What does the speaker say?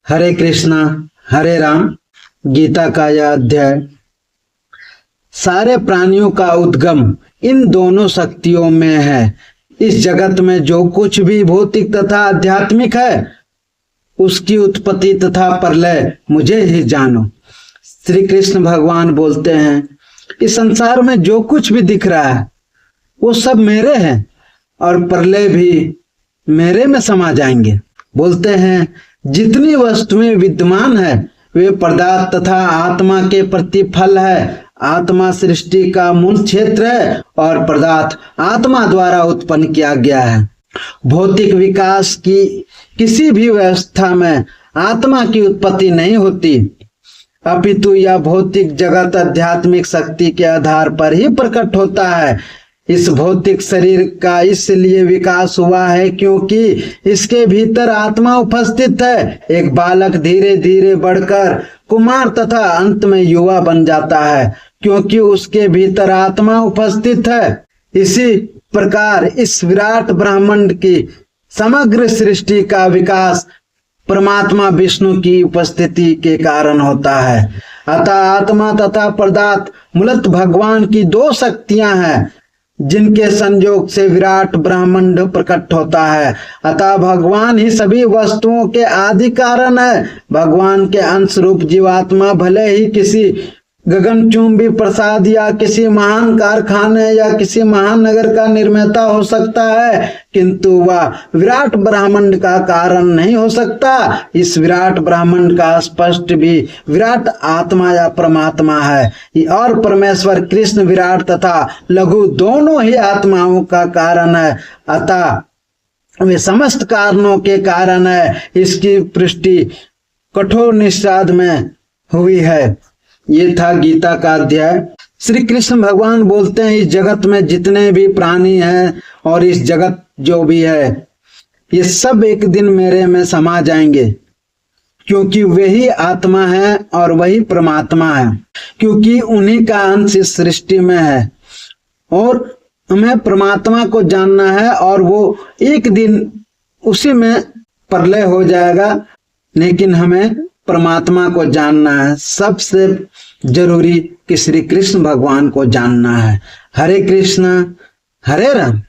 हरे कृष्णा हरे राम। गीता का यह अध्याय सारे प्राणियों का उद्गम इन दोनों शक्तियों में है। इस जगत में जो कुछ भी भौतिक तथा आध्यात्मिक है उसकी उत्पत्ति तथा प्रलय मुझे ही जानो। श्री कृष्ण भगवान बोलते हैं, इस संसार में जो कुछ भी दिख रहा है वो सब मेरे हैं और प्रलय भी मेरे में समा जाएंगे। बोलते हैं, जितनी वस्तुएं विद्यमान है वे पदार्थ तथा आत्मा के प्रतिफल है। आत्मा सृष्टि का मूल क्षेत्र है और पदार्थ आत्मा द्वारा उत्पन्न किया गया है। भौतिक विकास की किसी भी व्यवस्था में आत्मा की उत्पत्ति नहीं होती, अपितु यह भौतिक जगत आध्यात्मिक शक्ति के आधार पर ही प्रकट होता है। इस भौतिक शरीर का इसलिए विकास हुआ है क्योंकि इसके भीतर आत्मा उपस्थित है। एक बालक धीरे धीरे बढ़कर कुमार तथा अंत में युवा बन जाता है क्योंकि उसके भीतर आत्मा उपस्थित है। इसी प्रकार इस विराट ब्रह्मांड की समग्र सृष्टि का विकास परमात्मा विष्णु की उपस्थिति के कारण होता है। अतः आत्मा तथा पदार्थ मूलत भगवान की दो शक्तियां हैं जिनके संयोग से विराट ब्रह्मांड प्रकट होता है। अतः भगवान ही सभी वस्तुओं के आदि कारण है। भगवान के अंश रूप जीवात्मा भले ही किसी गगनचुंबी प्रसाद या किसी महान कारखाने या किसी महान नगर का निर्माता हो सकता है, किंतु वह विराट ब्रह्मांड का कारण नहीं हो सकता। इस विराट ब्रह्मांड का स्पष्ट भी विराट आत्मा या परमात्मा है और परमेश्वर कृष्ण विराट तथा लघु दोनों ही आत्माओं का कारण है। अतः वे समस्त कारणों के कारण है। इसकी पुष्टि कठोर निषाद में हुई है। ये था गीता का अध्याय। श्री कृष्ण भगवान बोलते हैं, इस जगत में जितने भी प्राणी हैं और इस जगत जो भी है ये सब एक दिन मेरे में समा जाएंगे क्योंकि वही आत्मा है और वही परमात्मा है, क्योंकि उन्हीं का अंश इस सृष्टि में है और हमें परमात्मा को जानना है और वो एक दिन उसी में प्रलय हो जाएगा। लेकिन हमें परमात्मा को जानना है, सबसे जरूरी कि श्री कृष्ण भगवान को जानना है। हरे कृष्ण हरे राम।